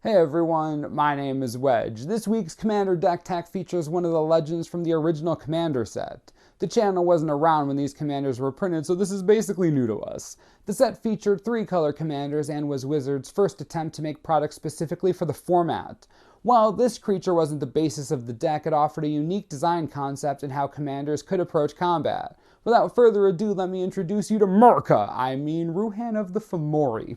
Hey everyone, my name is Wedge. This week's Commander deck tech features one of the legends from the original Commander set. The channel wasn't around when these commanders were printed, so this is basically new to us. The set featured 3-color commanders and was Wizards' first attempt to make products specifically for the format. While this creature wasn't the basis of the deck, it offered a unique design concept in how commanders could approach combat. Without further ado, let me introduce you to Ruhan of the Fomori.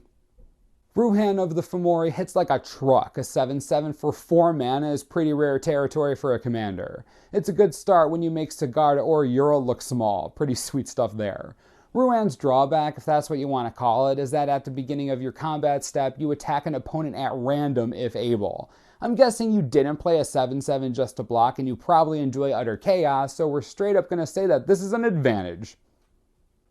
Ruhan of the Fomori hits like a truck. A 7/7 for 4 mana is pretty rare territory for a commander. It's a good start when you make Sigarda or Ural look small. Pretty sweet stuff there. Ruhan's drawback, if that's what you want to call it, is that at the beginning of your combat step, you attack an opponent at random if able. I'm guessing you didn't play a 7/7 just to block, and you probably enjoy Utter Chaos, so we're straight up going to say that this is an advantage.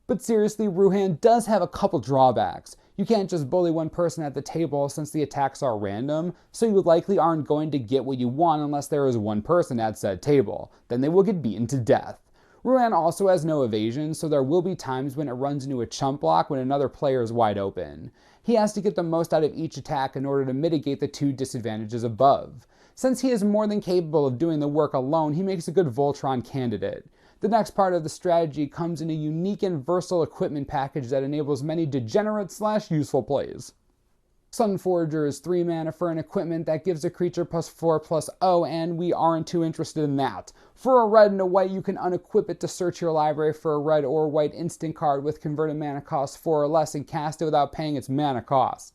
But seriously, Ruhan does have a couple drawbacks. You can't just bully one person at the table since the attacks are random, so you likely aren't going to get what you want unless there is one person at said table. Then they will get beaten to death. Ruhan also has no evasion, so there will be times when it runs into a chump block when another player is wide open. He has to get the most out of each attack in order to mitigate the 2 disadvantages above. Since he is more than capable of doing the work alone, he makes a good Voltron candidate. The next part of the strategy comes in a unique and versatile equipment package that enables many degenerate/useful plays. Sunforger is 3 mana for an equipment that gives a creature +4/+0, and we aren't too interested in that. For a red and a white, you can unequip it to search your library for a red or white instant card with converted mana cost 4 or less and cast it without paying its mana cost.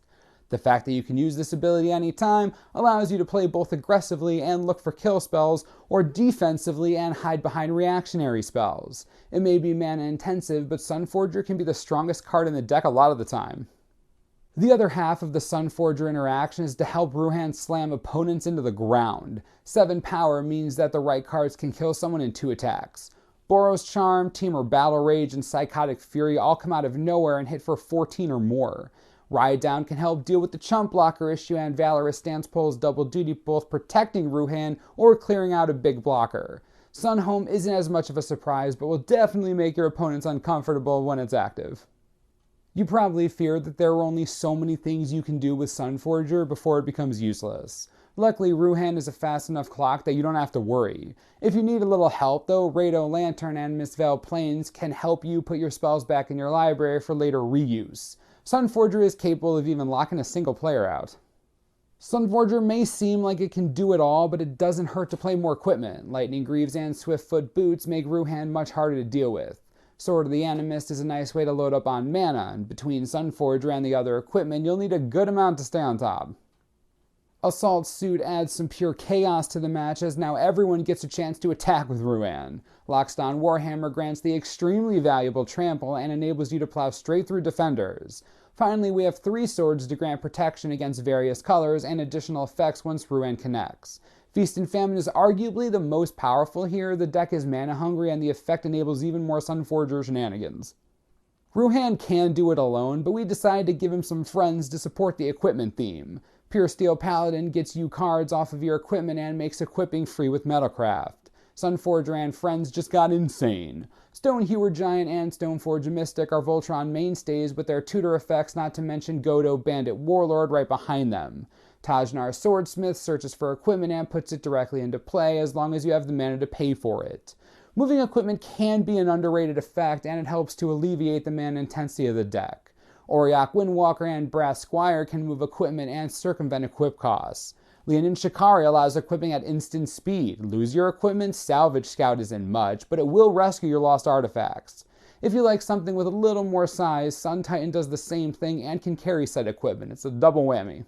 The fact that you can use this ability anytime allows you to play both aggressively and look for kill spells, or defensively and hide behind reactionary spells. It may be mana intensive, but Sunforger can be the strongest card in the deck a lot of the time. The other half of the Sunforger interaction is to help Ruhan slam opponents into the ground. 7 power means that the right cards can kill someone in 2 attacks. Boros Charm, Temur Battle Rage, and Psychotic Fury all come out of nowhere and hit for 14 or more. Ride Down can help deal with the chump blocker issue, and Valorous Stance pulls double duty, both protecting Ruhan or clearing out a big blocker. Sunhome isn't as much of a surprise, but will definitely make your opponents uncomfortable when it's active. You probably fear that there are only so many things you can do with Sunforger before it becomes useless. Luckily, Ruhan is a fast enough clock that you don't have to worry. If you need a little help though, Rado Lantern and Mistveiled Plains can help you put your spells back in your library for later reuse. Sunforger is capable of even locking a single player out. Sunforger may seem like it can do it all, but it doesn't hurt to play more equipment. Lightning Greaves and Swiftfoot Boots make Ruhan much harder to deal with. Sword of the Animist is a nice way to load up on mana, and between Sunforger and the other equipment, you'll need a good amount to stay on top. Assault Suit adds some pure chaos to the match, as now everyone gets a chance to attack with Ruhan. Lockstone Warhammer grants the extremely valuable Trample and enables you to plow straight through defenders. Finally, we have 3 swords to grant protection against various colors and additional effects once Ruhan connects. Feast and Famine is arguably the most powerful here. The deck is mana hungry and the effect enables even more Sunforger shenanigans. Ruhan can do it alone, but we decided to give him some friends to support the equipment theme. Pure Steel Paladin gets you cards off of your equipment and makes equipping free with Metalcraft. Sunforger and friends just got insane. Stonehewer Giant and Stoneforger Mystic are Voltron mainstays with their tutor effects, not to mention Godo Bandit Warlord right behind them. Tajnar Swordsmith searches for equipment and puts it directly into play as long as you have the mana to pay for it. Moving equipment can be an underrated effect, and it helps to alleviate the mana intensity of the deck. Auriok Windwalker and Brass Squire can move equipment and circumvent equip costs. Leonin Shikari allows equipping at instant speed. Lose your equipment, Salvage Scout isn't much, but it will rescue your lost artifacts. If you like something with a little more size, Sun Titan does the same thing and can carry said equipment. It's a double whammy.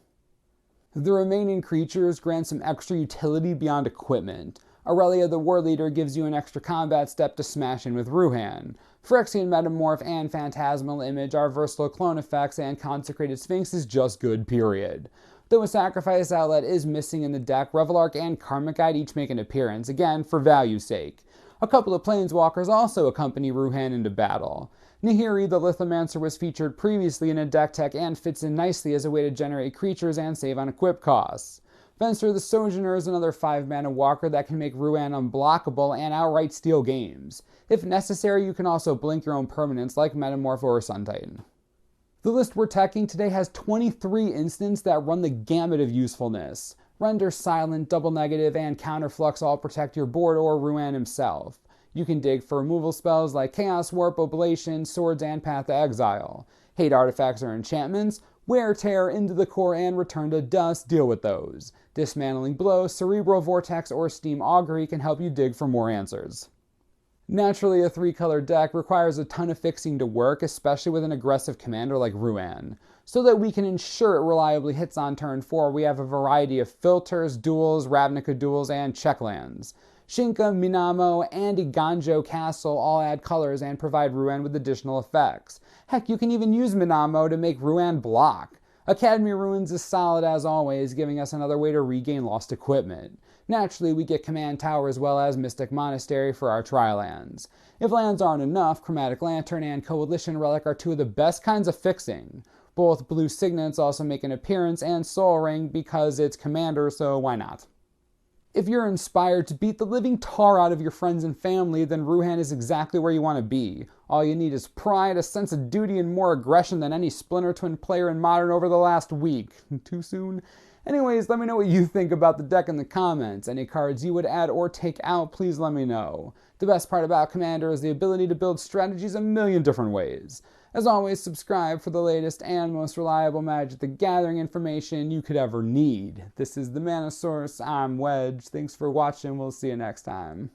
The remaining creatures grant some extra utility beyond equipment. Aurelia the War Leader gives you an extra combat step to smash in with Ruhan. Phyrexian Metamorph and Phantasmal Image are versatile clone effects, and Consecrated Sphinx is just good, period. Though a sacrifice outlet is missing in the deck, Revelark and Karmic Guide each make an appearance, again for value's sake. A couple of Planeswalkers also accompany Ruhan into battle. Nahiri the Lithomancer was featured previously in a deck tech and fits in nicely as a way to generate creatures and save on equip costs. Venser the Sojourner is another 5-mana walker that can make Ruhan unblockable and outright steal games. If necessary, you can also blink your own permanents like Metamorph or Sun Titan. The list we're teching today has 23 instants that run the gamut of usefulness. Render, Silent, Double Negative, and Counterflux all protect your board or Ruhan himself. You can dig for removal spells like Chaos Warp, Oblation, Swords, and Path to Exile. Hate artifacts or enchantments? Wear, Tear, Into the Core, and Return to Dust, deal with those. Dismantling Blow, Cerebral Vortex, or Steam Augury can help you dig for more answers. Naturally, a 3-color deck requires a ton of fixing to work, especially with an aggressive commander like Ruhan. So that we can ensure it reliably hits on turn 4, we have a variety of filters, duels, Ravnica duels, and checklands. Shinka, Minamo, and Iganjo Castle all add colors and provide Ruhan with additional effects. Heck, you can even use Minamo to make Ruhan block. Academy Ruins is solid as always, giving us another way to regain lost equipment. Naturally, we get Command Tower as well as Mystic Monastery for our tri-lands. If lands aren't enough, Chromatic Lantern and Coalition Relic are two of the best kinds of fixing. Both blue signets also make an appearance, and Soul Ring because it's commander, so why not? If you're inspired to beat the living tar out of your friends and family, then Ruhan is exactly where you want to be. All you need is pride, a sense of duty, and more aggression than any Splinter Twin player in Modern over the last week. Too soon? Anyways, let me know what you think about the deck in the comments. Any cards you would add or take out, please let me know. The best part about Commander is the ability to build strategies a million different ways. As always, subscribe for the latest and most reliable Magic the Gathering information you could ever need. This is the Mana Source. I'm Wedge. Thanks for watching. We'll see you next time.